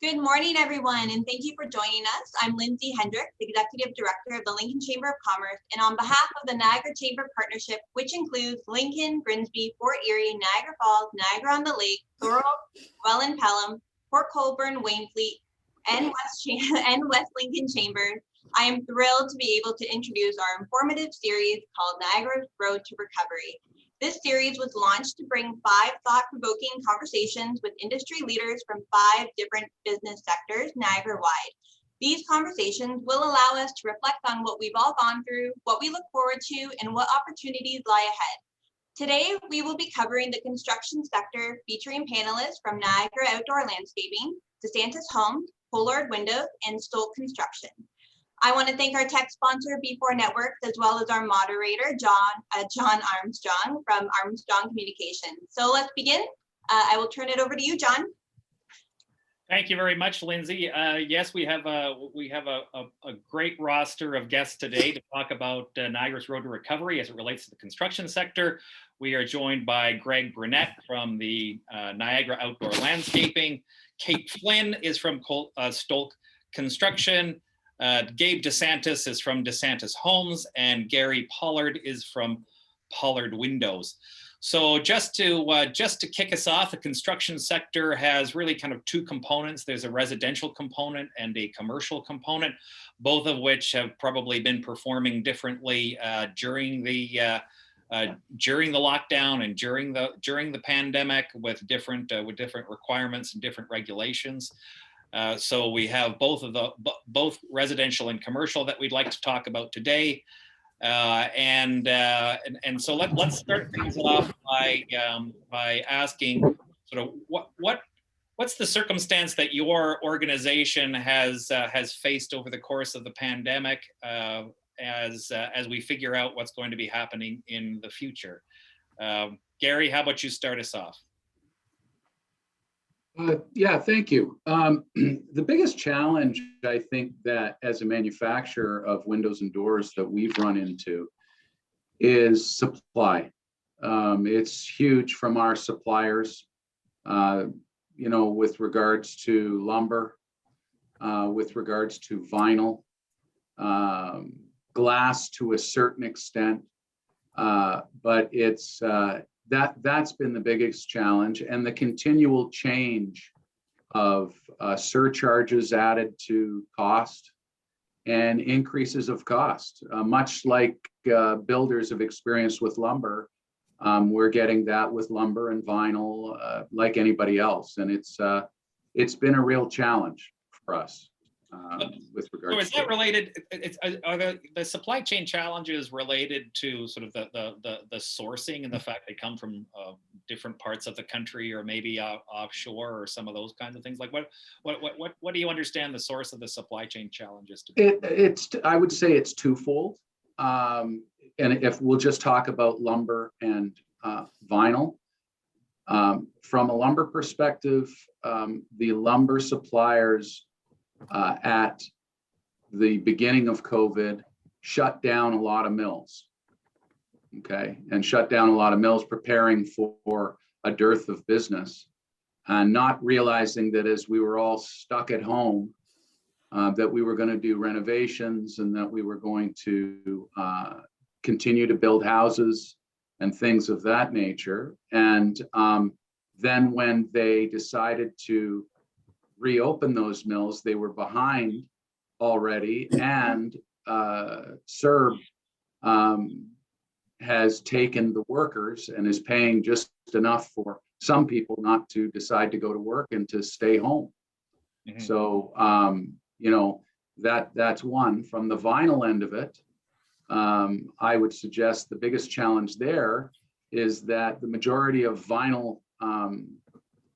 Good morning, everyone, and thank you for joining us. I'm Lindsey Hendricks, Executive Director of the Lincoln Chamber of Commerce, and on behalf of the Niagara Chamber Partnership, which includes Lincoln, Grimsby, Fort Erie, Niagara Falls, Niagara-on-the-Lake, Thorold, Welland, Pelham, Port Colborne, Wainfleet, and West Lincoln Chambers, I am thrilled to be able to introduce our informative series called Niagara's Road to Recovery. This series was launched to bring 5 thought-provoking conversations with industry leaders from 5 different business sectors Niagara-wide. These conversations will allow us to reflect on what we've all gone through, what we look forward to, and what opportunities lie ahead. Today, we will be covering the construction sector, featuring panelists from Niagara Outdoor Landscaping, DeSantis Homes, Pollard Windows, and Stolk Construction. I want to thank our tech sponsor, B4 Networks, as well as our moderator, John Armstrong from Armstrong Communications. So let's begin. I will turn it over to you, John. Thank you very much, Lindsey. Yes, we have a great roster of guests today to talk about Niagara's Road to Recovery as it relates to the construction sector. We are joined by Greg Brunet from the Niagara Outdoor Landscaping. Kate Flynn is from Stolk Construction. Gabe DeSantis is from DeSantis Homes, and Gary Pollard is from Pollard Windows. So just to kick us off, the construction sector has really kind of 2 components. There's a residential component and a commercial component, both of which have probably been performing differently during the lockdown and during the pandemic with different requirements and different regulations. So we have both residential and commercial that we'd like to talk about today, and so let's start things off by asking sort of what's the circumstance that your organization has faced over the course of the pandemic as we figure out what's going to be happening in the future. Gary, how about you start us off? Yeah, thank you. The biggest challenge, I think, that as a manufacturer of windows and doors that we've run into is supply. It's huge from our suppliers, with regards to lumber, with regards to vinyl, glass to a certain extent, but it's that's been the biggest challenge, and the continual change of surcharges added to cost and increases of cost, much like builders have experienced with lumber. We're getting that with lumber and vinyl like anybody else, and it's been a real challenge for us. With regards so is that related? Are the supply chain challenges related to sort of the sourcing and the fact they come from different parts of the country or maybe offshore or some of those kinds of things? Like what do you understand the source of the supply chain challenges to be? I would say it's twofold. And if we'll just talk about lumber and vinyl, from a lumber perspective, the lumber suppliers at the beginning of COVID shut down a lot of mills, and shut down a lot of mills preparing for a dearth of business, and not realizing that as we were all stuck at home, that we were going to do renovations and that we were going to continue to build houses and things of that nature. And then when they decided to reopen those mills, they were behind already, and CERB has taken the workers and is paying just enough for some people not to decide to go to work and to stay home. Mm-hmm. So that's one. From the vinyl end of it, I would suggest the biggest challenge there is that the majority of vinyl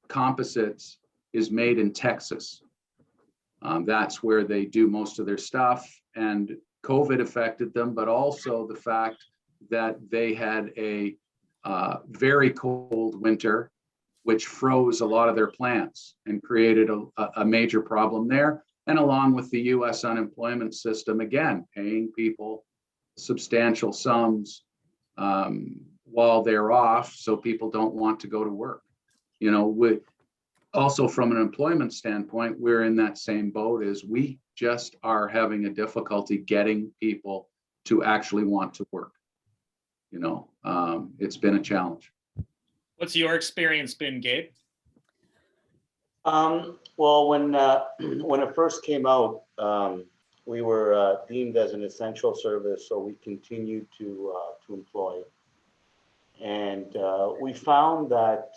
composites is made in Texas. That's where they do most of their stuff, and COVID affected them, but also the fact that they had a very cold winter, which froze a lot of their plants and created a major problem there. And along with the US unemployment system, again, paying people substantial sums while they're off, so people don't want to go to work. also from an employment standpoint, we're in that same boat as we just are having a difficulty getting people to actually want to work. It's been a challenge. What's your experience been, Gabe? Well, when it first came out, we were deemed as an essential service, so we continued to employ. And we found that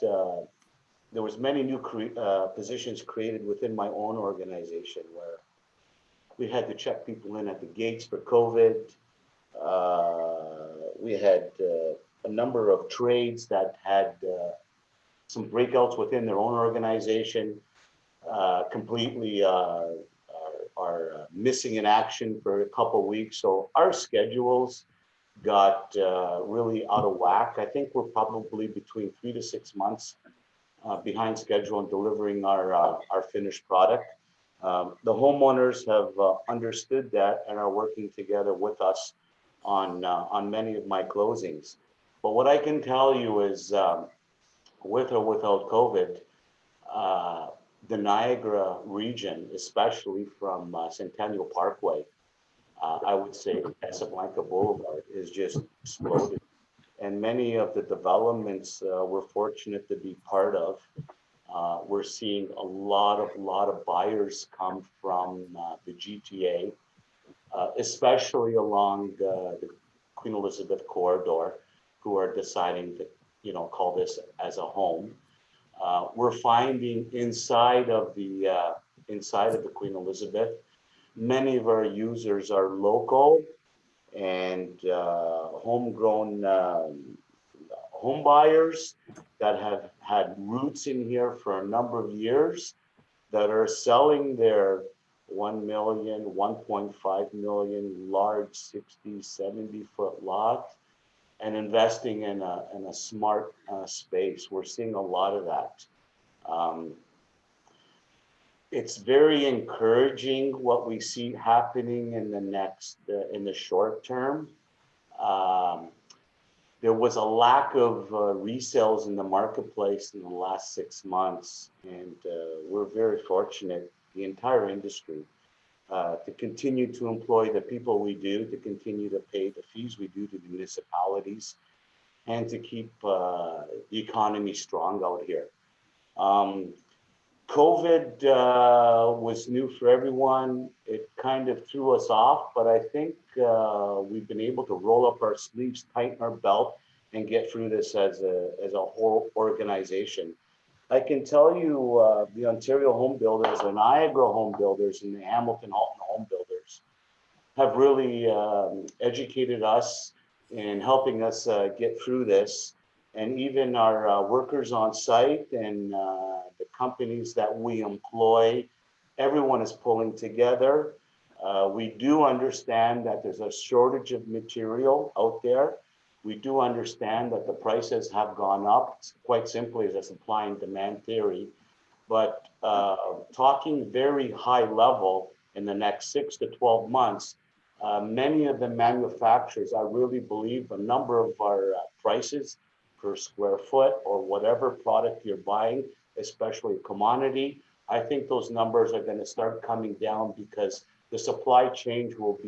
there was many new positions created within my own organization, where we had to check people in at the gates for COVID. We had a number of trades that had some breakouts within their own organization, completely are missing in action for a couple of weeks. So our schedules got really out of whack. I think we're probably between 3 to 6 months behind schedule in delivering our finished product. The homeowners have understood that and are working together with us on many of my closings. But what I can tell you is, with or without COVID, the Niagara region, especially from Centennial Parkway, I would say Casablanca Boulevard, is just exploded. And many of the developments we're fortunate to be part of, we're seeing a lot of buyers come from the GTA, especially along the Queen Elizabeth corridor, who are deciding to, call this as a home. We're finding inside of the Queen Elizabeth, many of our users are local and homegrown home buyers that have had roots in here for a number of years, that are selling their 1 million, 1.5 million large 60, 70 foot lot and investing in a smart space. We're seeing a lot of that. It's very encouraging what we see happening in the short term. There was a lack of resales in the marketplace in the last 6 months, and we're very fortunate, the entire industry, to continue to employ the people we do, to continue to pay the fees we do to the municipalities, and to keep the economy strong out here. COVID was new for everyone. It kind of threw us off, but I think we've been able to roll up our sleeves, tighten our belt, and get through this as a whole organization. I can tell you the Ontario home builders, the Niagara home builders, and the Hamilton Halton home builders have really educated us in helping us get through this. And even our workers on site and the companies that we employ, everyone is pulling together. We do understand that there's a shortage of material out there. We do understand that the prices have gone up. Quite simply, as a supply and demand theory. But talking very high level in the next 6 to 12 months, many of the manufacturers, I really believe a number of our prices per square foot or whatever product you're buying, especially commodity, I think those numbers are going to start coming down because the supply chain will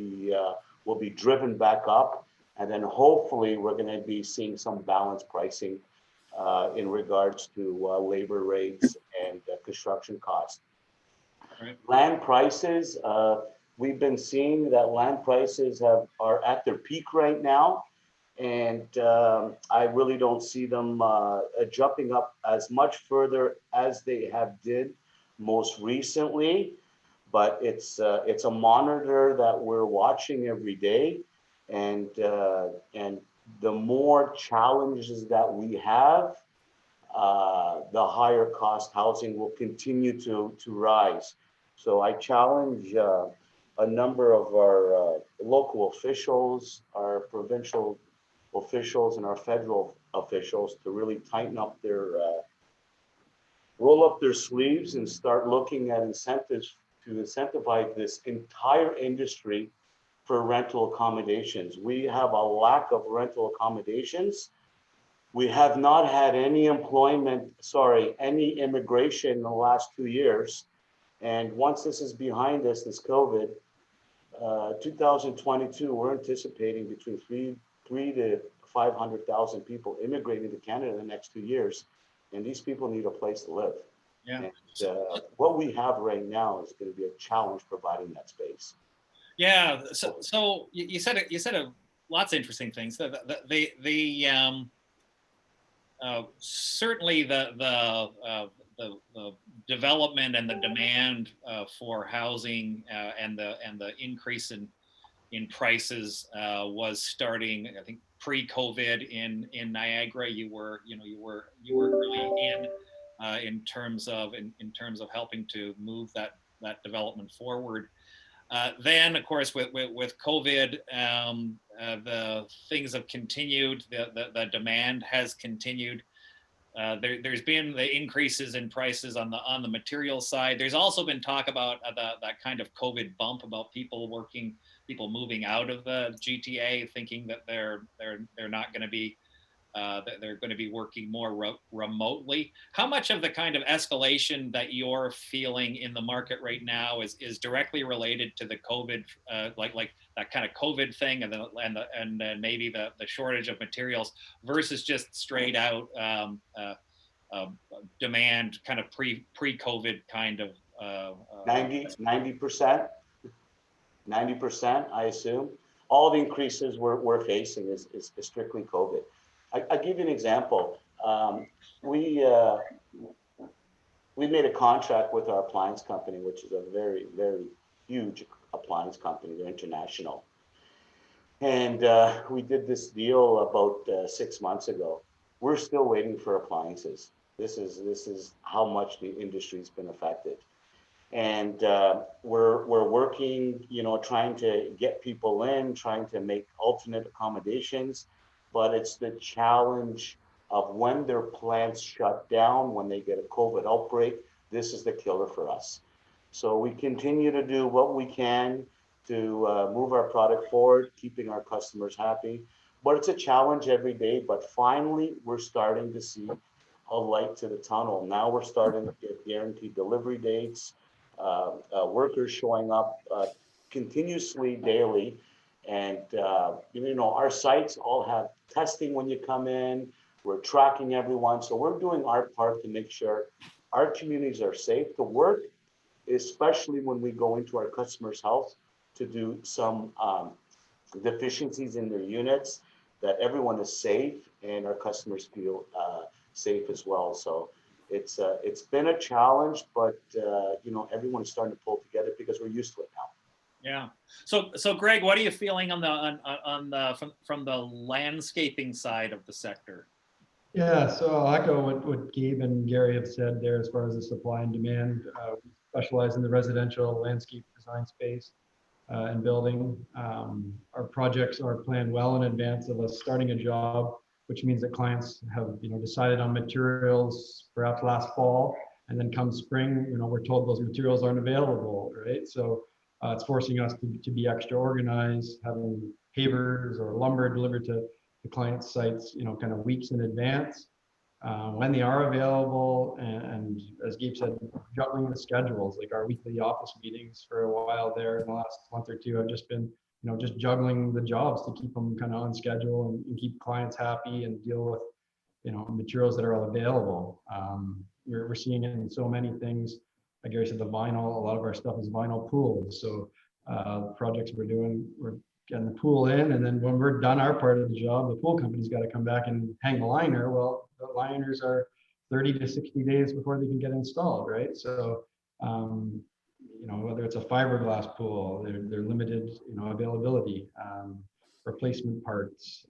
be driven back up, and then hopefully we're going to be seeing some balanced pricing in regards to labor rates and construction costs. Right. Land prices, we've been seeing that land prices are at their peak right now. And I really don't see them jumping up as much further as they have did most recently. But it's a monitor that we're watching every day, and the more challenges that we have, the higher cost housing will continue to rise. So I challenge a number of our local officials, our provincial officials, and our federal officials to really tighten up roll up their sleeves and start looking at incentives to incentivize this entire industry for rental accommodations. We have a lack of rental accommodations. We have not had any any immigration in the last 2 years. And once this is behind us, this COVID, 2022, we're anticipating between three to 500,000 people immigrating to Canada in the next 2 years. And these people need a place to live. Yeah. And what we have right now is going to be a challenge providing that space. Yeah. So you said lots of interesting things. Certainly the development and the demand for housing and the increase in prices was starting, I think, pre-COVID in Niagara. You were really in terms of helping to move that development forward. Then, of course, with COVID, the things have continued. The demand has continued. There's been the increases in prices on the material side. There's also been talk about that kind of COVID bump about people moving out of the GTA, thinking that they're not going to be that they're going to be working more remotely. How much of the kind of escalation that you're feeling in the market right now is directly related to the COVID, like that kind of COVID thing, and maybe the shortage of materials versus just straight out demand, kind of pre-COVID kind of 90%, I assume. All the increases we're facing is strictly COVID. I'll give you an example. We made a contract with our appliance company, which is a very, very huge appliance company. They're international. And we did this deal about 6 months ago. We're still waiting for appliances. This is how much the industry's been affected. And we're working, trying to get people in, trying to make alternate accommodations. But it's the challenge of when their plants shut down, when they get a COVID outbreak. This is the killer for us. So we continue to do what we can to move our product forward, keeping our customers happy. But it's a challenge every day. But finally, we're starting to see a light to the tunnel. Now we're starting to get guaranteed delivery dates, workers showing up continuously daily. And, our sites all have testing when you come in. We're tracking everyone. So we're doing our part to make sure our communities are safe to work, especially when we go into our customers' house to do some deficiencies in their units, that everyone is safe and our customers feel safe as well. So it's been a challenge, but, everyone is starting to pull together because we're used to it now. Yeah. So Greg, what are you feeling from the landscaping side of the sector? Yeah, so I'll echo what Gabe and Gary have said there as far as the supply and demand. We specialize in the residential landscape design space and building. Our projects are planned well in advance of us starting a job, which means that clients have decided on materials perhaps last fall, and then come spring, we're told those materials aren't available, right? So it's forcing us to be extra organized, having pavers or lumber delivered to the client's sites, kind of weeks in advance when they are available. And as Gabe said, juggling the schedules, like our weekly office meetings for a while there in the last month or two, I've just been, just juggling the jobs to keep them kind of on schedule and keep clients happy and deal with, materials that are all available. We're seeing it in so many things. Like Gary said, the vinyl, a lot of our stuff is vinyl pools. So projects we're doing, we're getting the pool in, and then when we're done our part of the job, the pool company's got to come back and hang the liner. Well, the liners are 30 to 60 days before they can get installed, right? So, whether it's a fiberglass pool, they're limited, availability, replacement parts.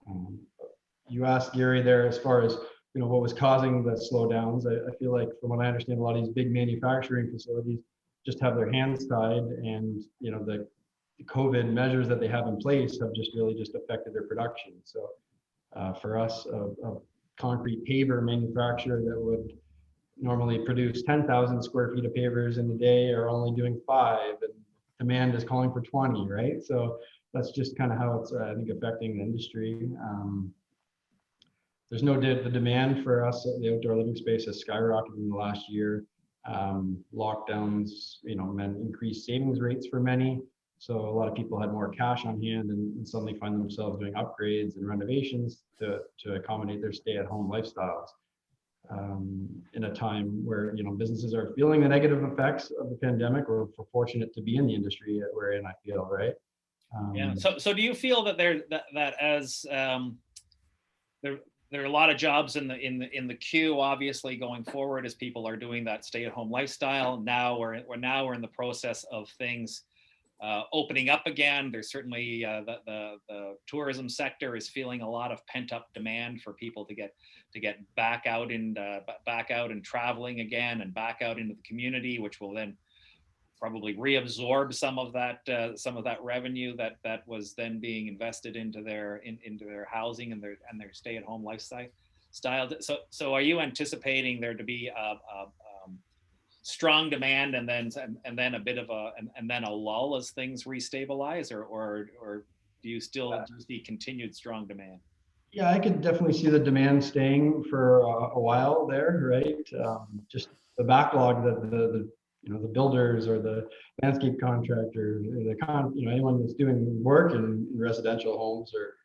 You asked Gary there as far as what was causing the slowdowns. I feel like, from what I understand, a lot of these big manufacturing facilities just have their hands tied, and the COVID measures that they have in place have just really affected their production. So for us, a concrete paver manufacturer that would normally produce 10,000 square feet of pavers in a day are only doing 5, and demand is calling for 20, right? So that's just kind of how it's, I think, affecting the industry. there's no the demand for us at the outdoor living space has skyrocketed in the last year. Lockdowns, meant increased savings rates for many. So a lot of people had more cash on hand and suddenly find themselves doing upgrades and renovations to accommodate their stay-at-home lifestyles. In a time where businesses are feeling the negative effects of the pandemic. We're fortunate to be in the industry that we're in, I feel, right? Yeah. So do you feel that as there are a lot of jobs in the queue, obviously, going forward as people are doing that stay-at-home lifestyle? Now we're in the process of things opening up again. There's certainly the tourism sector is feeling a lot of pent-up demand for people to get back out and traveling again and back out into the community, which will then probably reabsorb some of that revenue that was then being invested into their housing and their stay-at-home lifestyle. So are you anticipating there to be a strong demand and then a bit of a lull as things restabilize, or do you still see continued strong demand? Yeah, I could definitely see the demand staying for a while there, right? Just the backlog that the builders or the landscape contractors, anyone that's doing work in residential homes or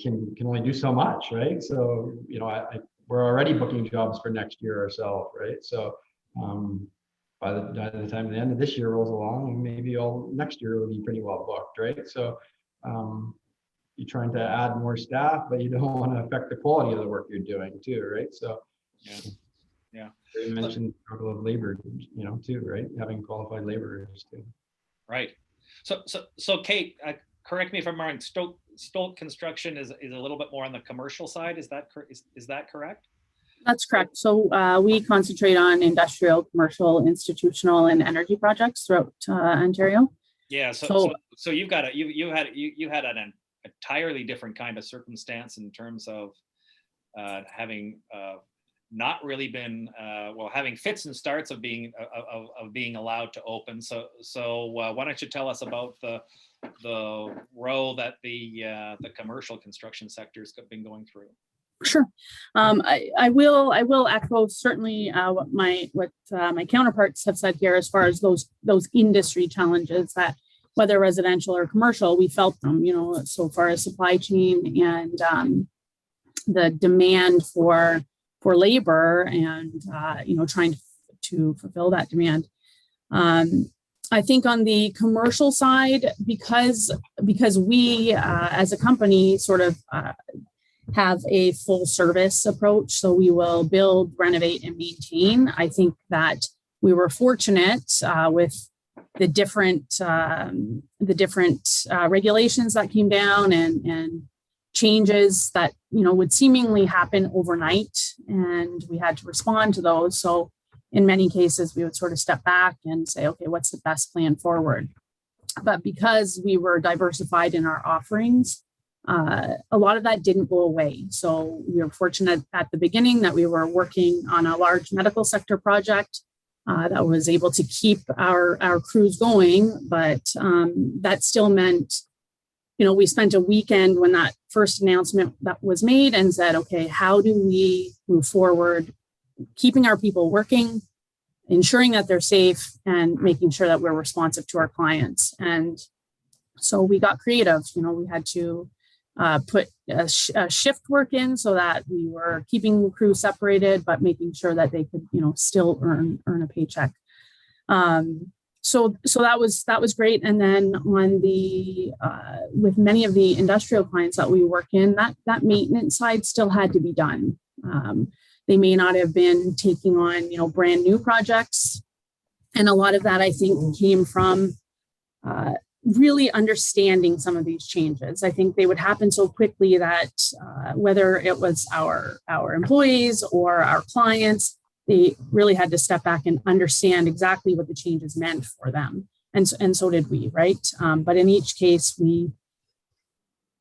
can only do so much, right? So we're already booking jobs for next year ourselves, right? So by the time the end of this year rolls along, maybe all next year will be pretty well booked, right? So you're trying to add more staff, but you don't want to affect the quality of the work you're doing too, right? So yeah. You mentioned struggle of labor, too, right? Having qualified laborers too. Right. So Kate, correct me if I'm wrong. Stolk Construction is a little bit more on the commercial side. Is that correct? That's correct. So we concentrate on industrial, commercial, institutional, and energy projects throughout Ontario. Yeah. So you had an entirely different kind of circumstance in terms of having not really been having fits and starts of being allowed to open. So why don't you tell us about the role that the commercial construction sector's been going through? Sure. I will echo certainly what my counterparts have said here as far as those industry challenges that whether residential or commercial, we felt them, so far as supply chain and the demand for labor and trying to fulfill that demand. I think on the commercial side, because we as a company sort of have a full service approach, so we will build, renovate, and maintain. I think that we were fortunate with the different regulations that came down and changes that would seemingly happen overnight, and we had to respond to those. So in many cases we would sort of step back and say, okay, what's the best plan forward? But because we were diversified in our offerings, a lot of that didn't go away. So we were fortunate at the beginning that we were working on a large medical sector project that was able to keep our crews going, but that still meant we spent a weekend when that first announcement that was made and said, okay, how do we move forward, keeping our people working, ensuring that they're safe, and making sure that we're responsive to our clients. And so we got creative. We had to put a shift work in so that we were keeping the crew separated, but making sure that they could, still earn a paycheck. So that was great. And then on the with many of the industrial clients that we work in, that maintenance side still had to be done. They may not have been taking on brand new projects, and a lot of that I think came from really understanding some of these changes. I think they would happen so quickly that whether it was our employees or our clients, they really had to step back and understand exactly what the changes meant for them. And so did we, right? But in each case, we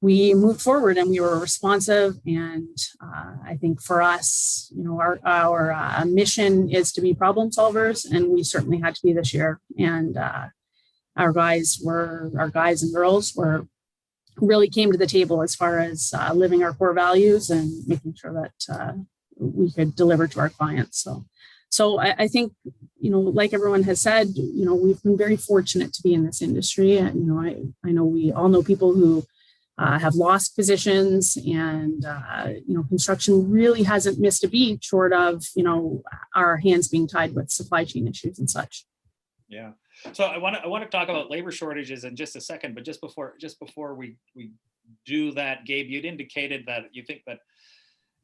moved forward and we were responsive. And I think for us, our mission is to be problem solvers, and we certainly had to be this year. And our guys and girls were really came to the table as far as living our core values and making sure that we could deliver to our clients. So I think, like everyone has said, we've been very fortunate to be in this industry. And, I know we all know people who have lost positions, and, construction really hasn't missed a beat short of, our hands being tied with supply chain issues and such. Yeah. So I want to talk about labor shortages in just a second, but just before we do that, Gabe, you'd indicated that you think that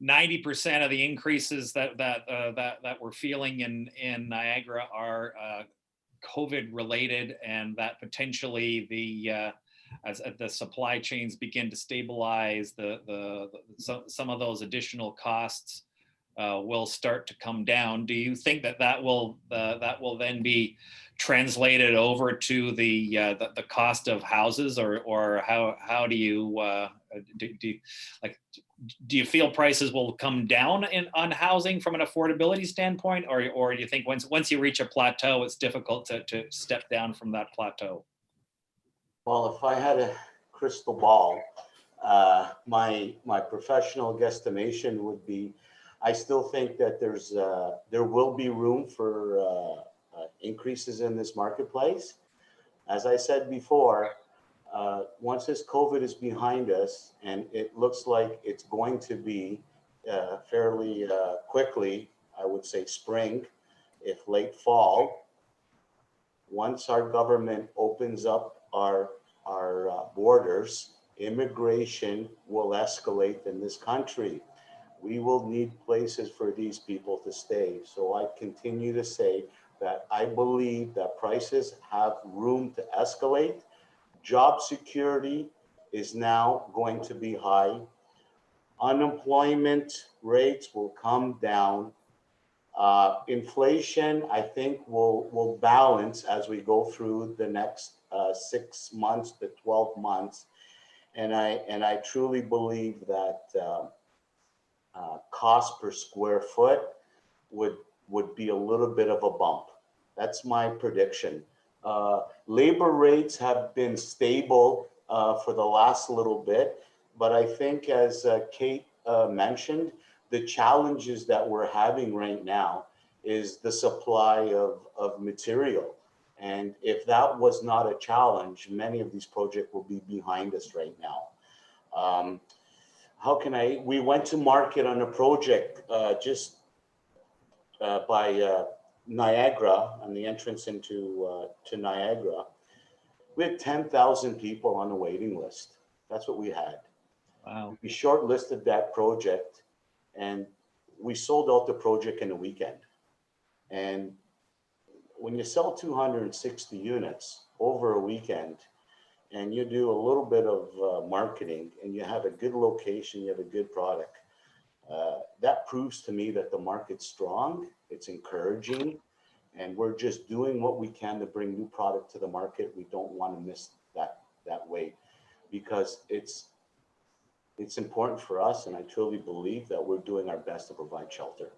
90% of the increases that we're feeling in Niagara are COVID related, and that potentially as the supply chains begin to stabilize, some of those additional costs will start to come down. Do you think that will then be translated over to the cost of houses, or how do you do you feel prices will come down on housing from an affordability standpoint, or do you think once you reach a plateau, it's difficult to step down from that plateau? Well, if I had a crystal ball, my professional guesstimation would be, I still think that there will be room for increases in this marketplace. As I said before, once this COVID is behind us, and it looks like it's going to be fairly quickly, I would say spring, if late fall, once our government opens up our borders, immigration will escalate in this country. We will need places for these people to stay. So I continue to say that I believe that prices have room to escalate. Job security is now going to be high. Unemployment rates will come down. Inflation, I think, will balance as we go through the next 6 months to 12 months. And I truly believe that cost per square foot would be a little bit of a bump. That's my prediction. Labor rates have been stable for the last little bit, but I think, as Kate mentioned, the challenges that we're having right now is the supply of material. And if that was not a challenge, many of these projects will be behind us right now. We went to market on a project just by Niagara, on the entrance into to Niagara. We had 10,000 people on the waiting list. That's what we had. Wow. We shortlisted that project, and we sold out the project in a weekend. And when you sell 260 units over a weekend, and you do a little bit of marketing, and you have a good location, you have a good product, that proves to me that the market's strong, it's encouraging, and we're just doing what we can to bring new product to the market. We don't want to miss that way, because it's important for us, and I truly believe that we're doing our best to provide shelter.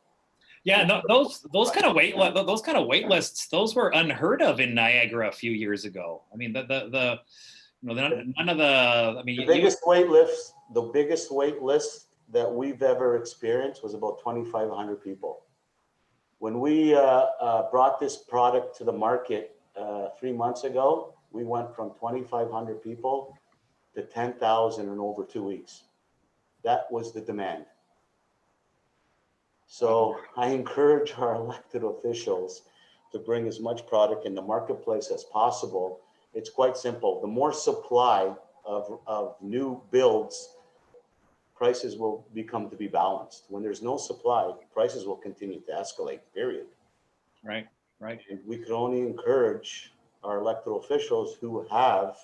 Yeah, no, those kind of wait lists, those were unheard of in Niagara a few years ago. I mean, none of the. I mean, the biggest wait list that we've ever experienced was about 2,500 people. When we brought this product to the market 3 months ago, we went from 2,500 people to 10,000 in over 2 weeks. That was the demand. So I encourage our elected officials to bring as much product in the marketplace as possible. It's quite simple. The more supply of new builds, prices will become to be balanced. When there's no supply, prices will continue to escalate, period. Right. And we could only encourage our elected officials who have,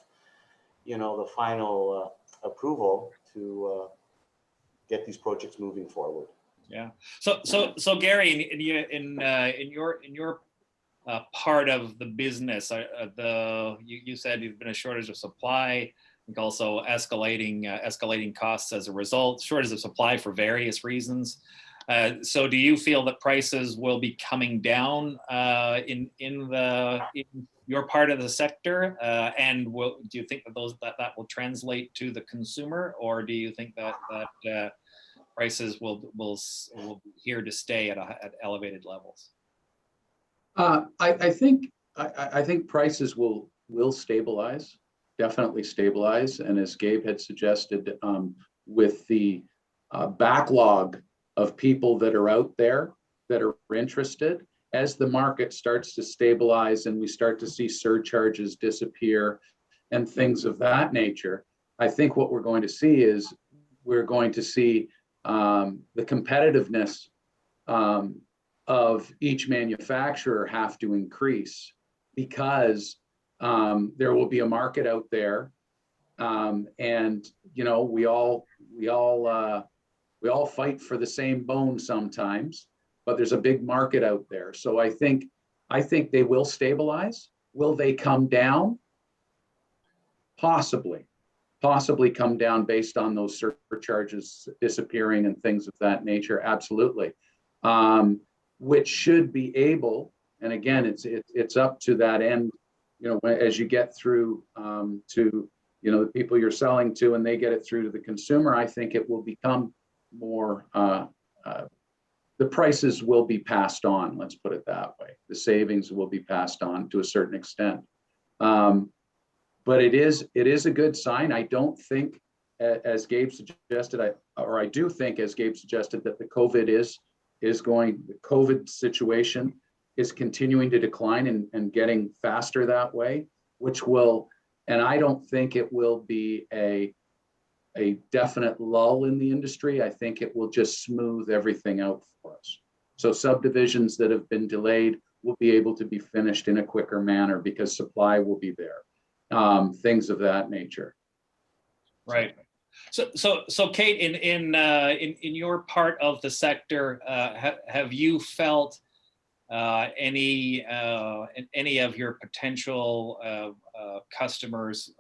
the final approval to get these projects moving forward. Yeah. So Gary, in your part of the business, you said you've been a shortage of supply. I think also escalating costs as a result, shortage of supply for various reasons. So do you feel that prices will be coming down in your part of the sector? And do you think that that will translate to the consumer, or do you think that prices will be here to stay at elevated levels? I think prices will stabilize, definitely stabilize. And as Gabe had suggested, with the backlog of people that are out there that are interested, as the market starts to stabilize and we start to see surcharges disappear and things of that nature, I think what we're going to see is we're going to see the competitiveness of each manufacturer have to increase, because there will be a market out there, and you know, we all fight for the same bone sometimes, but there's a big market out there. So I think they will stabilize. Will they come down? Possibly come down based on those surcharges disappearing and things of that nature. Absolutely. Which should be able, and again, it's up to that end, you know, as you get through to, you know, the people you're selling to and they get it through to the consumer, I think it will become more, the prices will be passed on, let's put it that way. The savings will be passed on to a certain extent. But it is a good sign. I don't think, as Gabe suggested, I do think, as Gabe suggested, that the COVID situation is continuing to decline and getting faster that way, which will, and I don't think it will be a definite lull in the industry. I think it will just smooth everything out for us. So subdivisions that have been delayed will be able to be finished in a quicker manner because supply will be there. Things of that nature. Right. So Kate, in your part of the sector, have you felt any of your potential customers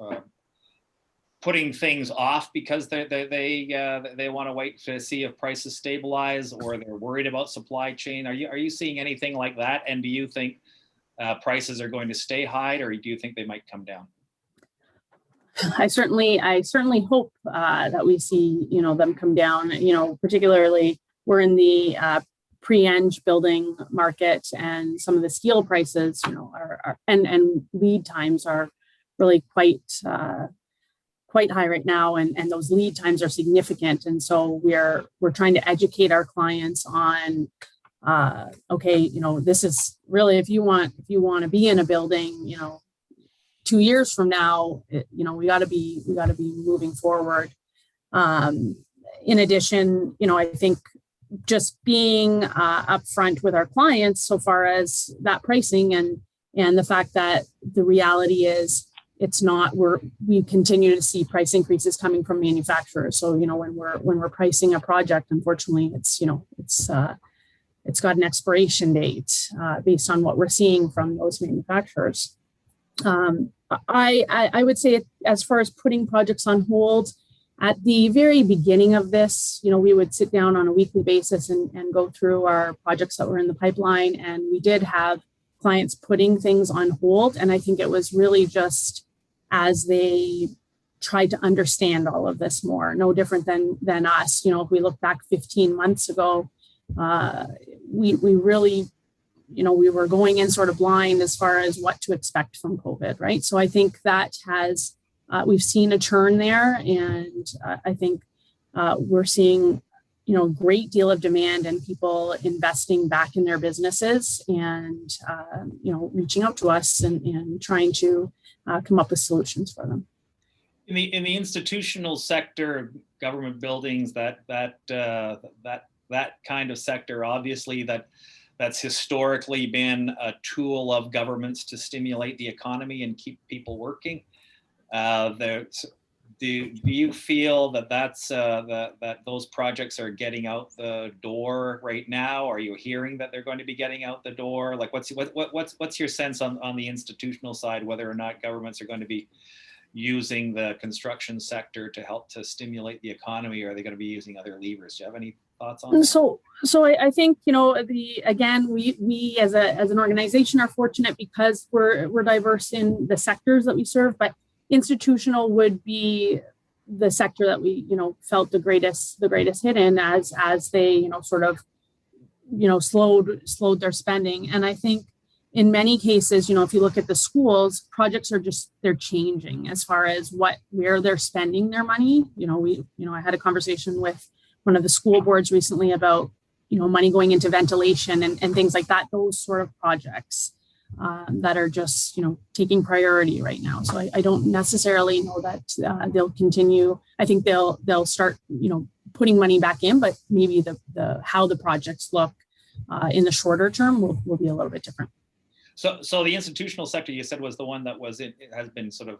putting things off because they want to wait to see if prices stabilize, or they're worried about supply chain? Are you seeing anything like that? And do you think prices are going to stay high, or do you think they might come down? I certainly hope that we see, you know, them come down. You know, particularly we're in the pre-eng building market, and some of the steel prices, you know, are and lead times are really quite high right now, and those lead times are significant. And so we're trying to educate our clients on, okay, you know, this is really, if you want to be in a building, you know, 2 years from now, you know, we got to be moving forward. In addition, you know, I think just being upfront with our clients so far as that pricing and the fact that the reality is it's not, we continue to see price increases coming from manufacturers. So, you know, when we're pricing a project, unfortunately, it's, you know, it's got an expiration date based on what we're seeing from those manufacturers. I would say, as far as putting projects on hold, at the very beginning of this, you know, we would sit down on a weekly basis and go through our projects that were in the pipeline. And we did have clients putting things on hold. And I think it was really just as they tried to understand all of this more, no different than us. You know, if we look back 15 months ago, we really, you know, we were going in sort of blind as far as what to expect from COVID, right? So I think that has, we've seen a turn there, and I think we're seeing, you know, a great deal of demand and people investing back in their businesses and, you know, reaching out to us and trying to come up with solutions for them. In the institutional sector, government buildings, that kind of sector, obviously that's historically been a tool of governments to stimulate the economy and keep people working. Do you feel that those projects are getting out the door right now? Are you hearing that they're going to be getting out the door? Like, what's your sense on the institutional side, whether or not governments are going to be using the construction sector to help to stimulate the economy, or are they going to be using other levers? Do you have any thoughts on that? So I think, you know, we as an organization are fortunate because we're diverse in the sectors that we serve, but institutional would be the sector that we, you know, felt the greatest hit in as they, you know, sort of, you know, slowed their spending. And I think in many cases, you know, if you look at the schools, projects are they're changing as far as where they're spending their money. You know, I had a conversation with one of the school boards recently about, you know, money going into ventilation and things like that, those sort of projects that are just, you know, taking priority right now. So I don't necessarily know that they'll continue. I think they'll start, you know, putting money back in, but maybe the how the projects look in the shorter term will be a little bit different. So the institutional sector you said was the one that has been sort of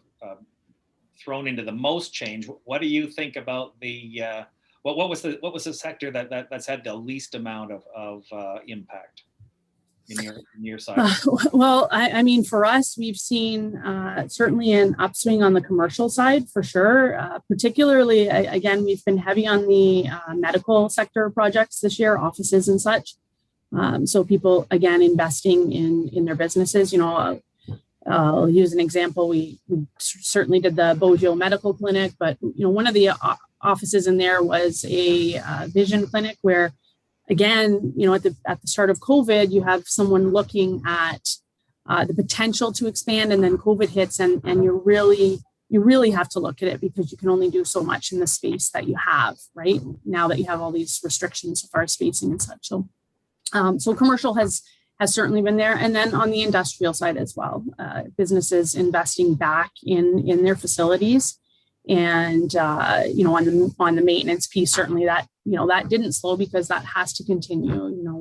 thrown into the most change. What do you think about the what was the sector that's had the least amount of impact in your side? Well, I mean, for us, we've seen certainly an upswing on the commercial side for sure. Particularly, again, we've been heavy on the medical sector projects this year, offices and such. So people, again, investing in their businesses. You know, I'll use an example. We certainly did the Beaujeu Medical Clinic, but, you know, one of the offices in there was a vision clinic where, again, you know, at the start of COVID, you have someone looking at the potential to expand, and then COVID hits, and you really have to look at it because you can only do so much in the space that you have right now that you have all these restrictions as far as spacing and such. So commercial has certainly been there, and then on the industrial side as well, businesses investing back in their facilities. And, you know, on the maintenance piece, certainly that, you know, that didn't slow because that has to continue. You know,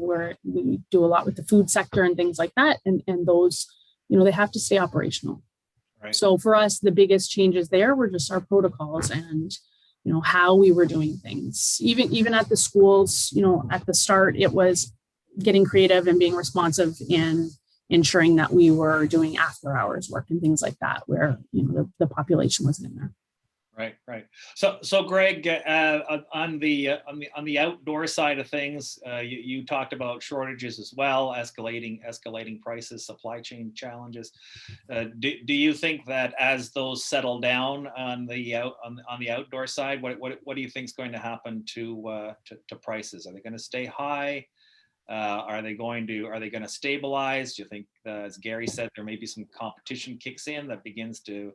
we do a lot with the food sector and things like that. And those, you know, they have to stay operational. Right. So for us, the biggest changes there were just our protocols and, you know, how we were doing things. Even at the schools, you know, at the start, it was getting creative and being responsive in ensuring that we were doing after hours work and things like that, where, you know, the population wasn't in there. Right. So Greg, on the outdoor side of things, you talked about shortages as well, escalating prices, supply chain challenges. Do you think that as those settle down on the outdoor side, what do you think is going to happen to prices? Are they going to stay high? Are they going to stabilize? Do you think, as Gary said, there may be some competition kicks in that begins to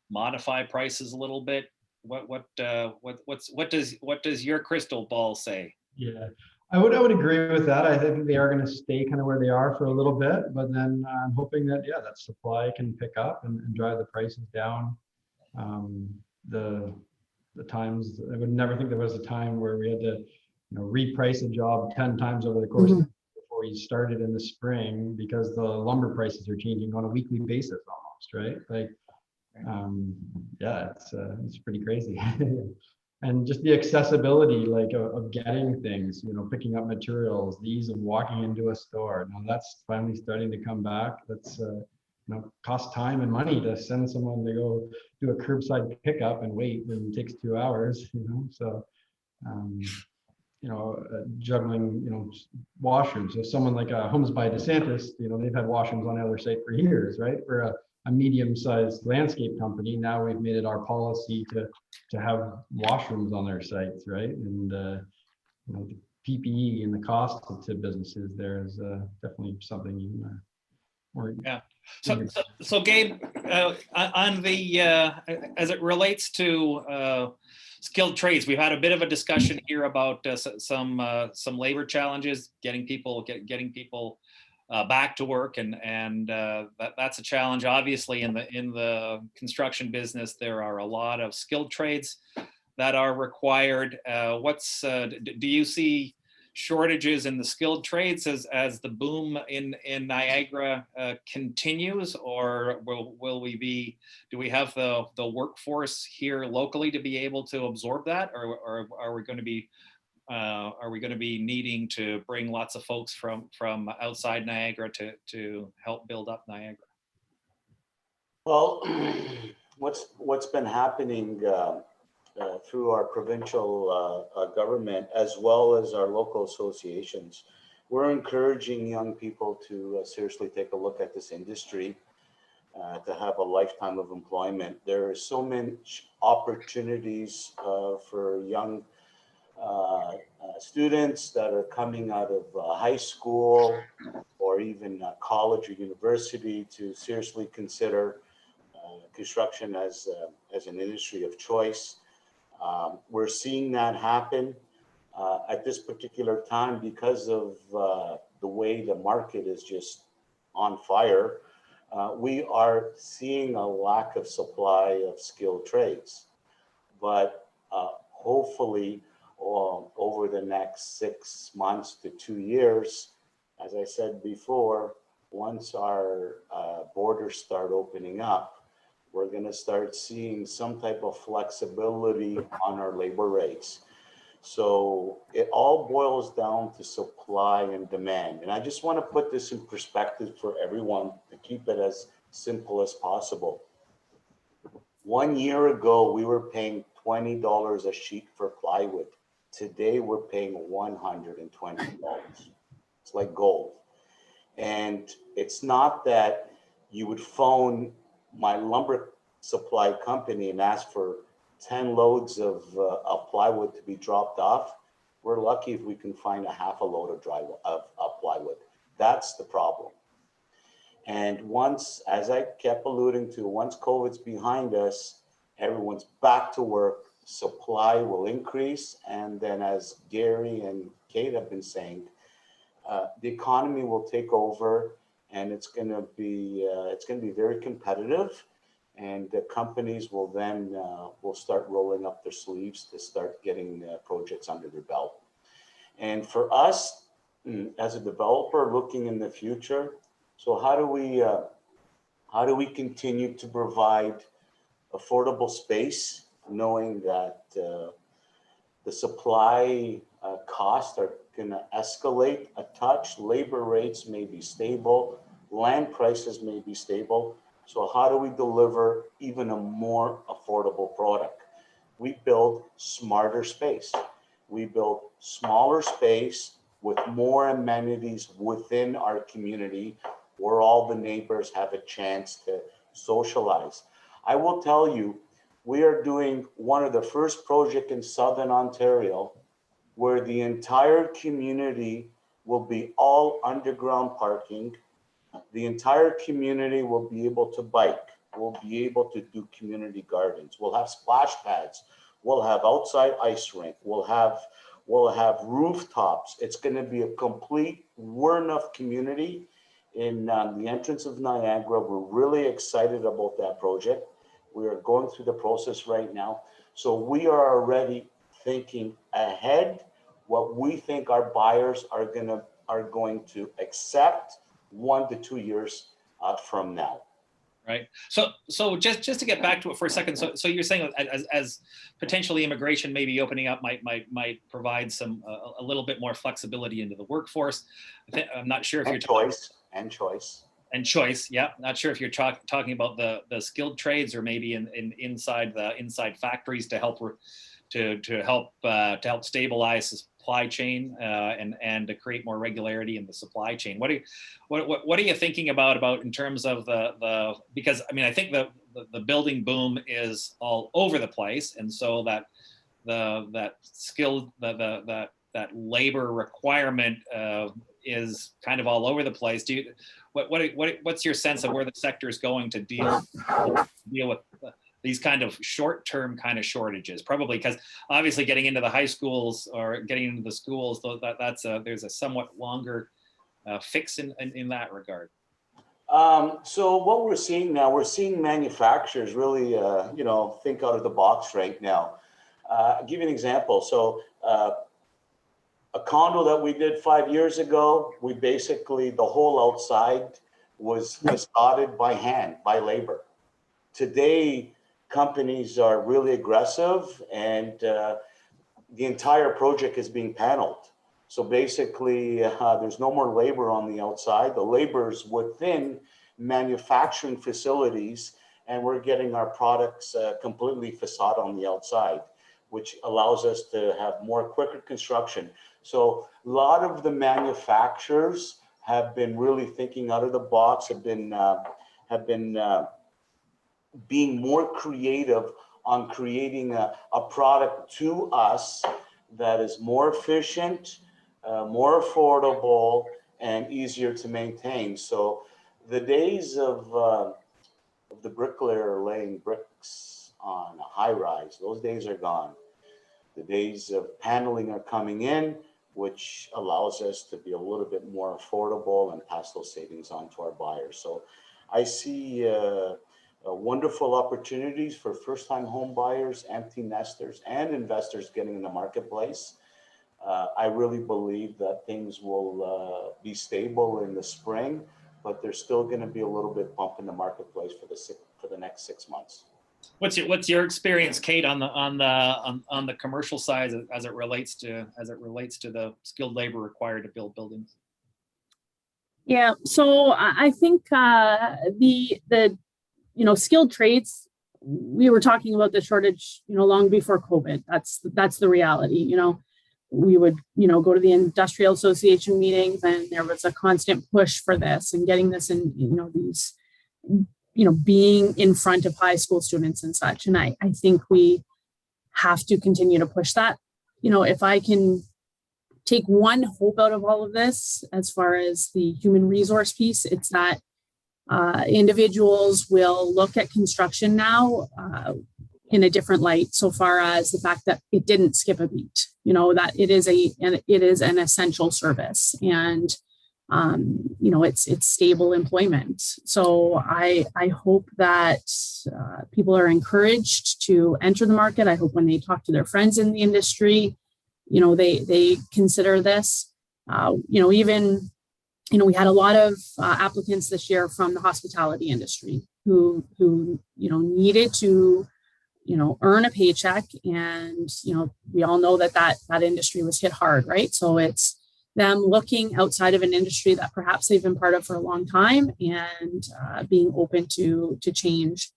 modify prices a little bit? What does your crystal ball say? Yeah, I would agree with that. I think they are going to stay kind of where they are for a little bit, but then I'm hoping that that supply can pick up and drive the prices down. The times, I would never think there was a time where we had to, you know, reprice a job 10 times over the course before you started in the spring, because the lumber prices are changing on a weekly basis almost, right? Like, it's pretty crazy. And just the accessibility, like, of getting things, you know, picking up materials, the ease of walking into a store. Now that's finally starting to come back. That's you know, cost time and money to send someone to go do a curbside pickup and wait, and it takes 2 hours, you know. So you know, juggling, you know, washrooms. So someone like Homes by DeSantis, you know, they've had washrooms on their site for years, right? For a medium-sized landscape company, now we've made it our policy to have washrooms on their sites, right? And you know, the PPE and the cost to businesses there is definitely something you yeah. So Gabe, on the as it relates to skilled trades, we've had a bit of a discussion here about some labor challenges, getting people back to work, and that's a challenge. Obviously, in the construction business, there are a lot of skilled trades that are required. Do you see shortages in the skilled trades as the boom in Niagara continues, or do we have the workforce here locally to be able to absorb that, or are we going to be needing to bring lots of folks from outside Niagara to help build up Niagara? Well, what's been happening through our provincial government, as well as our local associations, we're encouraging young people to seriously take a look at this industry, to have a lifetime of employment. There are so many opportunities for young students that are coming out of high school or even college or university to seriously consider construction as an industry of choice. We're seeing that happen at this particular time because of the way the market is just on fire. We are seeing a lack of supply of skilled trades, but hopefully over the next 6 months to 2 years, as I said before, once our borders start opening up, we're going to start seeing some type of flexibility on our labor rates. So it all boils down to supply and demand. And I just want to put this in perspective for everyone to keep it as simple as possible. 1 year ago, we were paying $20 a sheet for plywood. Today, we're paying $120. It's like gold. And it's not that you would phone my lumber supply company and ask for 10 loads of plywood to be dropped off. We're lucky if we can find a half a load of plywood. That's the problem. And once, as I kept alluding to, once COVID's behind us, everyone's back to work, supply will increase. And then as Gary and Kate have been saying, the economy will take over, and it's going to be very competitive. And the companies will then will start rolling up their sleeves to start getting projects under their belt. And for us, as a developer looking in the future, so how do we continue to provide affordable space, knowing that the supply costs are going to escalate a touch, labor rates may be stable, land prices may be stable. So how do we deliver even a more affordable product? We build smarter space. We build smaller space with more amenities within our community where all the neighbors have a chance to socialize. I will tell you, we are doing one of the first projects in Southern Ontario where the entire community will be all underground parking. The entire community will be able to bike. We'll be able to do community gardens. We'll have splash pads. We'll have outside ice rink. We'll have rooftops. It's going to be a complete Werneth community in the entrance of Niagara. We're really excited about that project. We are going through the process right now. So we are already thinking ahead what we think our buyers are going to accept 1 to 2 years from now. Right. So just to get back to it for a second. So you're saying as potentially immigration maybe opening up might provide some a little bit more flexibility into the workforce. I'm not sure if you're choice. Yeah. Not sure if you're talking about the skilled trades or maybe inside factories to help stabilize the supply chain and to create more regularity in the supply chain. What are you thinking about in terms of the because I mean I think the building boom is all over the place, and so that labor requirement is kind of all over the place. What's your sense of where the sector is going to deal with these kind of short-term kind of shortages? Probably because obviously getting into the high schools or getting into the schools, there's a somewhat longer fix in that regard. So what we're seeing now, we're seeing manufacturers really, think out of the box right now. I'll give you an example. So a condo that we did 5 years ago, we basically, the whole outside was facaded by hand, by labor. Today, companies are really aggressive, and the entire project is being paneled. So basically, there's no more labor on the outside. The labor is within manufacturing facilities, and we're getting our products completely facade on the outside. which allows us to have more quicker construction. So a lot of the manufacturers have been really thinking out of the box, have been being more creative on creating a product to us that is more efficient, more affordable, and easier to maintain. So the days of the bricklayer laying bricks on a high rise, those days are gone. The days of paneling are coming in, which allows us to be a little bit more affordable and pass those savings on to our buyers. So I see wonderful opportunities for first-time home buyers, empty nesters, and investors getting in the marketplace. I really believe that things will be stable in the spring, but there's still going to be a little bit bump in the marketplace for the next 6 months. What's your experience, Kate, on the commercial side as it relates to the skilled labor required to build buildings? Yeah, so I think the skilled trades, we were talking about the shortage, long before COVID. That's the reality. We would, go to the industrial association meetings, and there was a constant push for this and getting this in, these, being in front of high school students and such. And I think we have to continue to push that. If I can take one hope out of all of this, as far as the human resource piece, it's that individuals will look at construction now in a different light, so far as the fact that it didn't skip a beat, that it is an essential service, and it's stable employment. So I hope that people are encouraged to enter the market. I hope when they talk to their friends in the industry, they consider this. Even we had a lot of applicants this year from the hospitality industry who needed to earn a paycheck, and we all know that industry was hit hard, right? So it's them looking outside of an industry that perhaps they've been part of for a long time, and being open to change.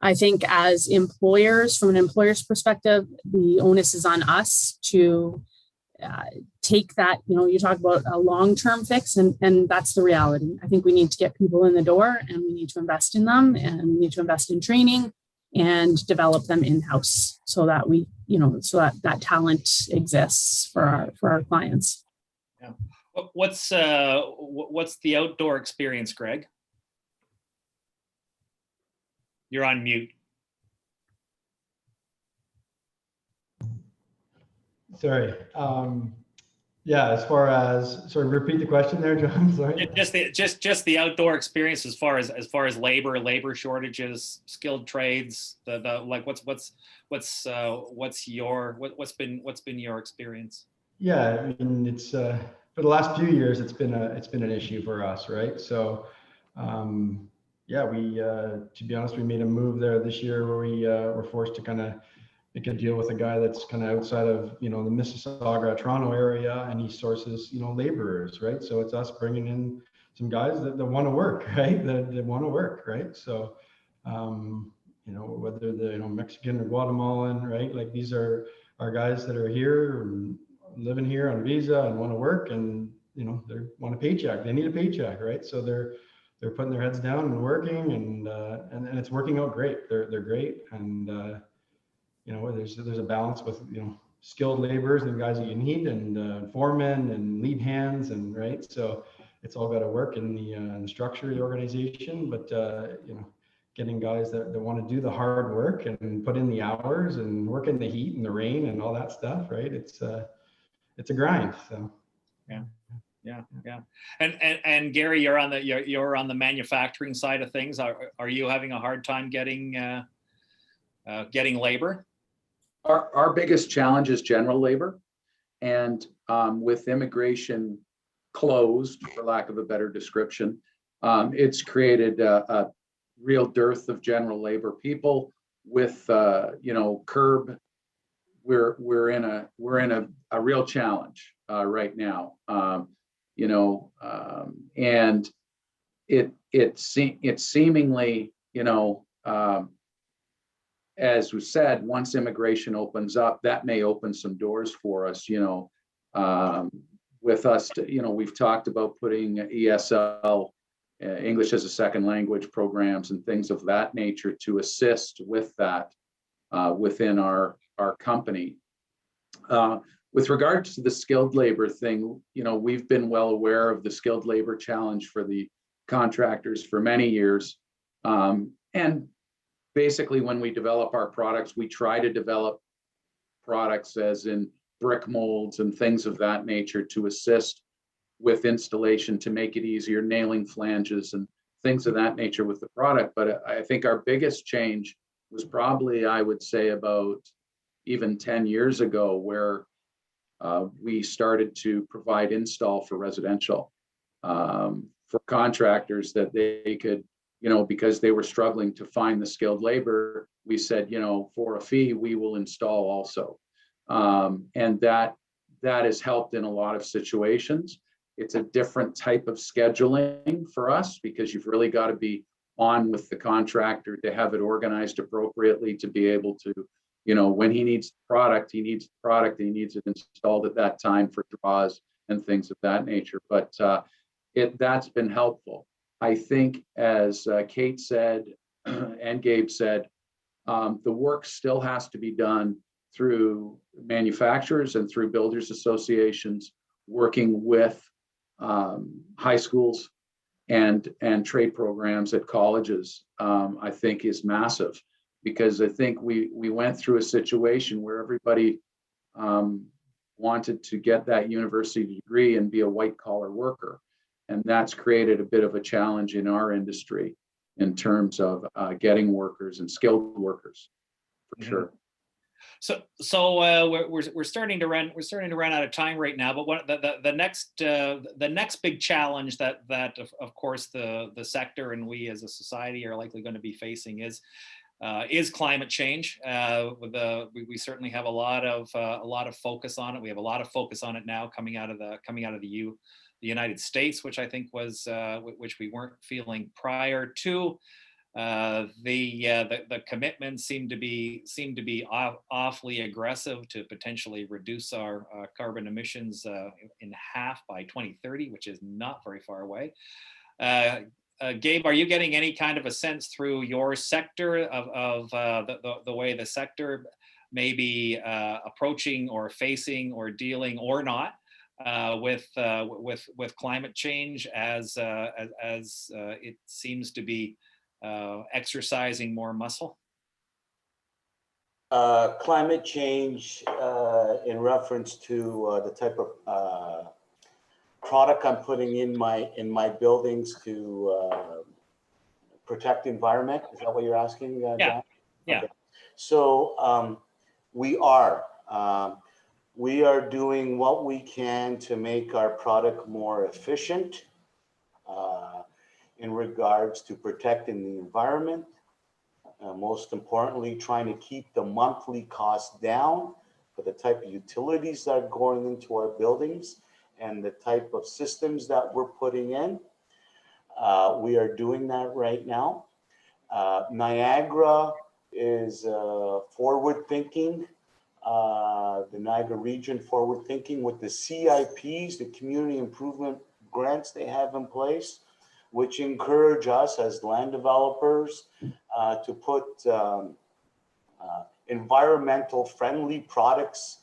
I think as employers, from an employer's perspective, the onus is on us to take that, you talk about a long-term fix, and that's the reality. I think we need to get people in the door, and we need to invest in them, and we need to invest in training and develop them in-house, so that we, so that talent exists for our clients. Yeah. What's the outdoor experience, Greg? You're on mute. Sorry. As far as, sorry, repeat the question there, John. Sorry. Just the outdoor experience as far as labor shortages, skilled trades. What's been your experience? Yeah, I mean, it's for the last few years, it's been an issue for us, right? So, we to be honest, we made a move there this year where we were forced to kind of make a deal with a guy that's kind of outside of the Mississauga, Toronto area, and he sources laborers, right? So it's us bringing in some guys that want to work, right? That want to work, right? So whether they're Mexican or Guatemalan, right? Like, these are our guys that are here and living here on visa and want to work, and they want a paycheck. They need a paycheck, right? So they're putting their heads down and working, and it's working out great. They're great, and there's a balance with skilled laborers and guys that you need, and foremen and lead hands, and right. So it's all got to work in the structure of the organization, but getting guys that want to do the hard work and put in the hours and work in the heat and the rain and all that stuff, right? It's a grind. So yeah. And Gary, you're on the manufacturing side of things. Are you having a hard time getting labor? Our biggest challenge is general labor, and with immigration closed, for lack of a better description, it's created a real dearth of general labor. People with curb, we're in a real challenge right now, and it's seemingly as we said, once immigration opens up, that may open some doors for us, with us, we've talked about putting ESL, English as a second language programs and things of that nature to assist with that within our company. With regards to the skilled labor thing, we've been well aware of the skilled labor challenge for the contractors for many years. And basically, when we develop our products, we try to develop products as in brick molds and things of that nature to assist with installation, to make it easier, nailing flanges and things of that nature with the product. But I think our biggest change was probably, I would say, about even 10 years ago, where we started to provide install for residential for contractors that they could, because they were struggling to find the skilled labor. We said, for a fee, we will install also. And that has helped in a lot of situations. It's a different type of scheduling for us, because you've really got to be on with the contractor to have it organized appropriately, to be able to, when he needs the product, he needs it installed at that time for draws and things of that nature. But that's been helpful. I think, as Kate said and Gabe said, the work still has to be done through manufacturers and through builders associations, working with high schools and trade programs at colleges. I think is massive, because I think we went through a situation where everybody wanted to get that university degree and be a white collar worker. And that's created a bit of a challenge in our industry in terms of getting workers and skilled workers, for sure. So we're starting to run out of time right now. But the next big challenge that of course the sector and we as a society are likely going to be facing is climate change. We certainly have a lot of focus on it. We have a lot of focus on it now coming out of the United States, which I think was which we weren't feeling prior to. The commitments seem to be awfully aggressive to potentially reduce our carbon emissions in half by 2030, which is not very far away. Gabe, are you getting any kind of a sense through your sector of the way the sector may be approaching or facing or dealing or not with climate change as it seems to be exercising more muscle? Climate change in reference to the type of product I'm putting in my buildings to protect the environment. Is that what you're asking, John? Yeah. Okay. So we are doing what we can to make our product more efficient in regards to protecting the environment. Most importantly, trying to keep the monthly cost down for the type of utilities that are going into our buildings and the type of systems that we're putting in. We are doing that right now. Niagara is forward thinking. The Niagara region forward thinking with the CIPs, the community improvement grants they have in place, which encourage us as land developers to put environmental friendly products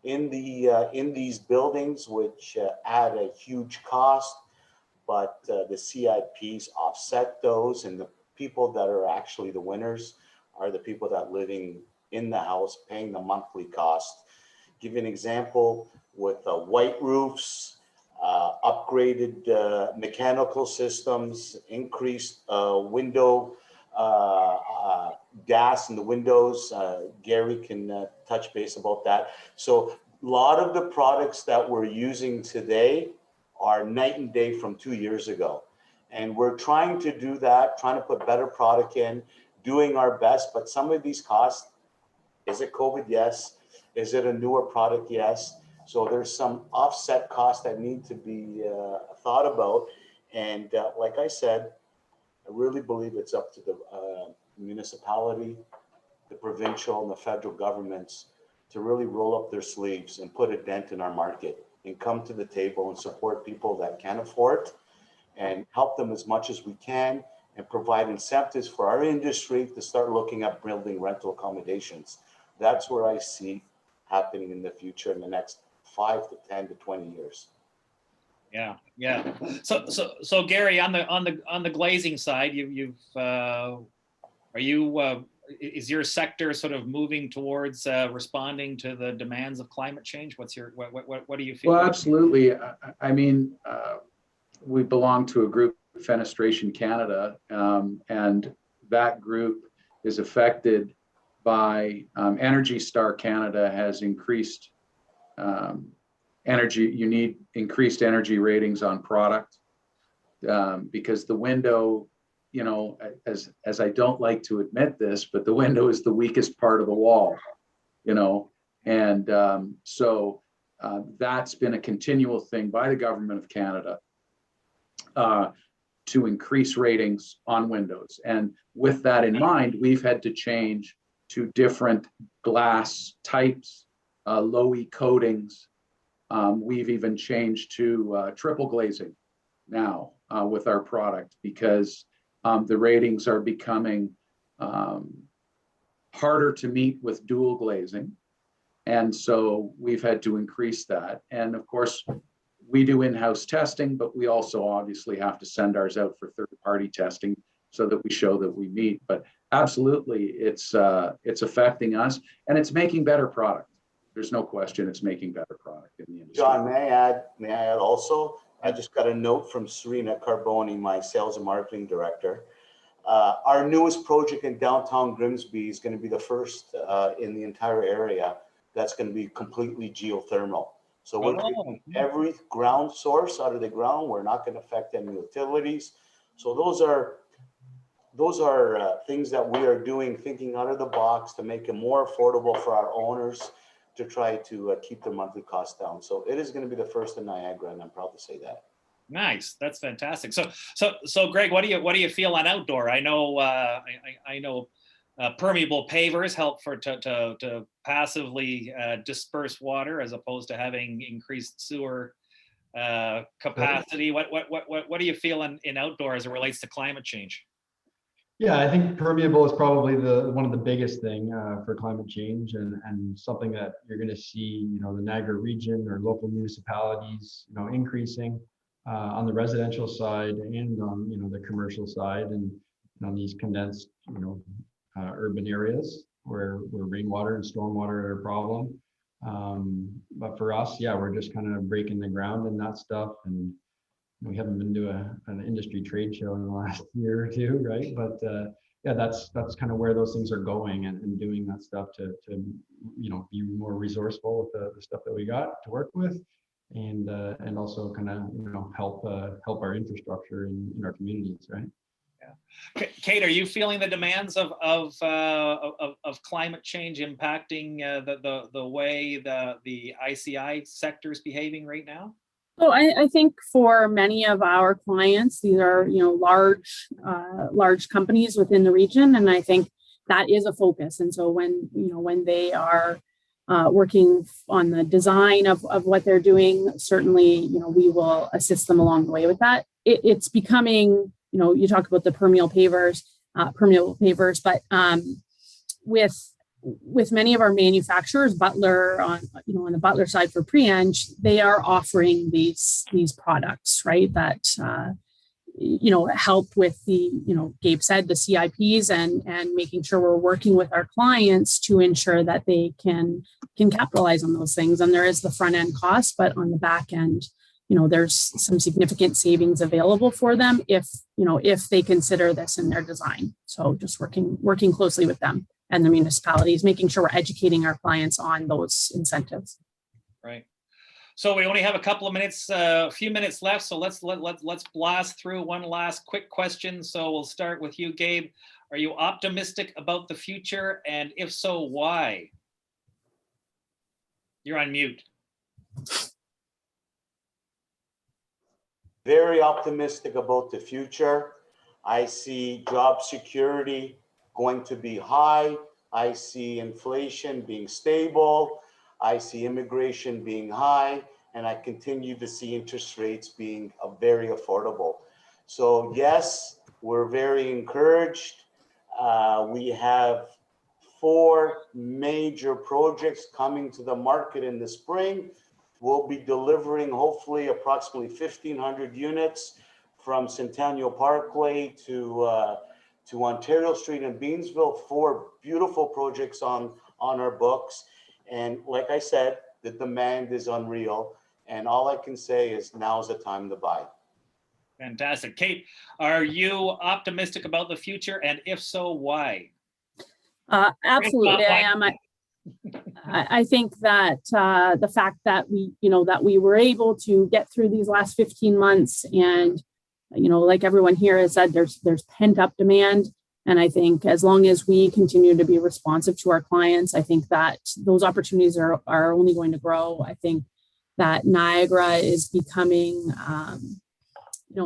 in these buildings, which add a huge cost, but the CIPs offset those, and the people that are actually the winners are the people that living in the house paying the monthly cost. Give you an example with white roofs, upgraded mechanical systems, increased window gas in the windows. Gary can touch base about that. So a lot of the products that we're using today are night and day from 2 years ago. And we're trying to do that, trying to put better product in, doing our best. But some of these costs, is it COVID? Yes. Is it a newer product? Yes. So there's some offset costs that need to be thought about. And like I said, I really believe it's up to the municipality the provincial and the federal governments to really roll up their sleeves and put a dent in our market and come to the table and support people that can afford and help them as much as we can and provide incentives for our industry to start looking at building rental accommodations. That's where I see happening in the future in the next 5 to 10 to 20 years. Yeah, yeah. So Gary, on the glazing side, is your sector sort of moving towards responding to the demands of climate change? What do you feel? Well, absolutely. I mean, we belong to a group, Fenestration Canada, and that group is affected by Energy Star Canada has increased energy. You need increased energy ratings on product because the window, you know, as I don't like to admit this, but the window is the weakest part of the wall, you know, and so that's been a continual thing by the government of Canada to increase ratings on windows. And with that in mind, we've had to change to different glass types, low-E coatings. We've even changed to triple glazing now with our product because the ratings are becoming harder to meet with dual glazing. And so we've had to increase that. And of course, we do in-house testing, but we also obviously have to send ours out for third-party testing so that we show that we meet. But absolutely, it's affecting us, and it's making better product. There's no question it's making better product in the industry. John, may I add also, I just got a note from Serena Carboni, my sales and marketing director. Our newest project in downtown Grimsby is going to be the first in the entire area that's going to be completely geothermal. So we're taking every ground source out of the ground. We're not going to affect any utilities. So those are things that we are doing, thinking out of the box to make it more affordable for our owners to try to keep their monthly costs down. So it is going to be the first in Niagara, and I'm proud to say that. Nice, that's fantastic. So Greg, what do you feel on outdoor? I know permeable pavers help to passively disperse water as opposed to having increased sewer capacity. What do you feel in outdoor as it relates to climate change? Yeah, I think permeable is probably one of the biggest thing for climate change and something that you're going to see, you know, the Niagara region or local municipalities, you know, increasing on the residential side and on, you know, the commercial side and on these condensed, you know, urban areas where rainwater and stormwater are a problem. But for us, yeah, we're just kind of breaking the ground in that stuff, and we haven't been to an industry trade show in the last year or two, right? But yeah, that's kind of where those things are going, and doing that stuff to you know, be more resourceful with the stuff that we got to work with, and also kind of, you know, help our infrastructure in our communities, right? Yeah. Kate, are you feeling the demands of climate change impacting the way the ICI sector is behaving right now? So I think for many of our clients, these are, you know, large companies within the region, and I think that is a focus. And so when they are working on the design of what they're doing, certainly, you know, we will assist them along the way with that. It's becoming, you know, you talk about the permeable pavers, but with many of our manufacturers, Butler on the Butler side for pre-eng, they are offering these products, right, that you know, help with the, you know, Gabe said, the CIPs and making sure we're working with our clients to ensure that they can capitalize on those things. And there is the front end cost, but on the back end, you know, there's some significant savings available for them if they consider this in their design. So just working closely with them and the municipalities, making sure we're educating our clients on those incentives. Right. So we only have a few minutes left. So let's blast through one last quick question. So we'll start with you, Gabe. Are you optimistic about the future? And if so, why? You're on mute. Very optimistic about the future. I see job security going to be high. I see inflation being stable. I see immigration being high, and I continue to see interest rates being very affordable. So yes, we're very encouraged. We have 4 major projects coming to the market in the spring. We'll be delivering hopefully approximately 1,500 units from Centennial Parkway to Ontario Street in Beamsville. 4 beautiful projects on our books. And like I said, the demand is unreal. And all I can say is now's the time to buy. Fantastic. Kate, are you optimistic about the future? And if so, why? Absolutely, I am. I think that the fact that we were able to get through these last 15 months, and like everyone here has said, there's pent up demand. And I think as long as we continue to be responsive to our clients, I think that those opportunities are only going to grow. I think that Niagara is becoming,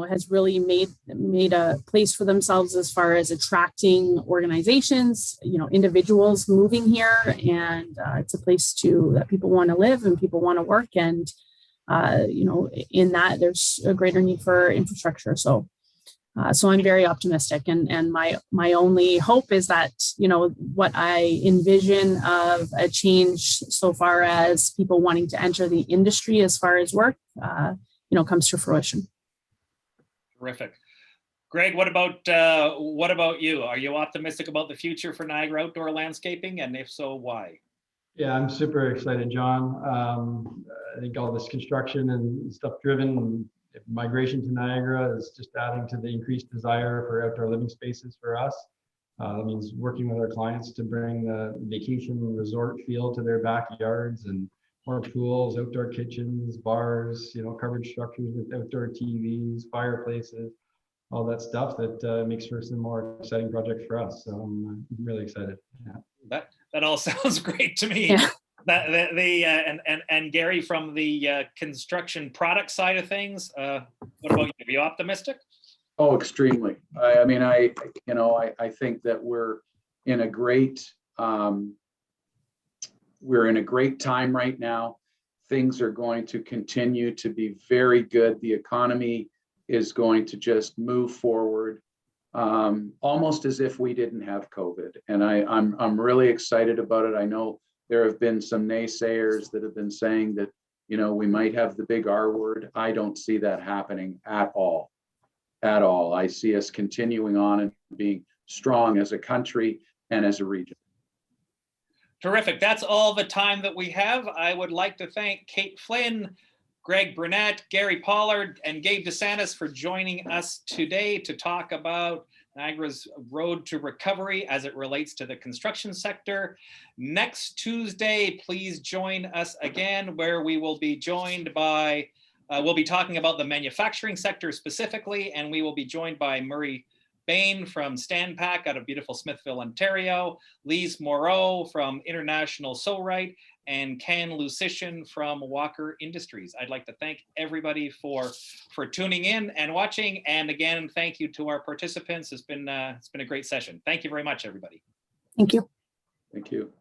has really made a place for themselves as far as attracting organizations, individuals moving here, and it's a place that people want to live and people want to work, and in that there's a greater need for infrastructure. So I'm very optimistic, and my only hope is that what I envision of a change so far as people wanting to enter the industry as far as work, comes to fruition. Terrific. Greg, what about you? Are you optimistic about the future for Niagara outdoor landscaping? And if so, why? Yeah, I'm super excited, John. I think all this construction and stuff driven migration to Niagara is just adding to the increased desire for outdoor living spaces for us. That means working with our clients to bring the vacation resort feel to their backyards, and more pools, outdoor kitchens, bars, covered structures with outdoor TVs, fireplaces, all that stuff that makes for some more exciting projects for us. So I'm really excited. Yeah. That all sounds great to me. Yeah. And Gary, from the construction product side of things, what about you? Are you optimistic? Oh, extremely. I think that we're in a great time right now. Things are going to continue to be very good. The economy is going to just move forward, almost as if we didn't have COVID. And I'm really excited about it. I know there have been some naysayers that have been saying that, we might have the big R word. I don't see that happening at all. At all. I see us continuing on and being strong as a country and as a region. Terrific. That's all the time that we have. I would like to thank Kate Flynn, Greg Brunet, Gary Pollard, and Gabe DeSantis for joining us today to talk about Niagara's road to recovery as it relates to the construction sector. Next Tuesday, please join us again, where we will be joined by, we'll be talking about the manufacturing sector specifically, and we will be joined by Murray Bain from Standpack out of beautiful Smithville, Ontario, Lise Moreau from International So-Right, and Ken Lucician from Walker Industries. I'd like to thank everybody for tuning in and watching. And again, thank you to our participants. It's been a great session. Thank you very much, everybody. Thank you. Thank you.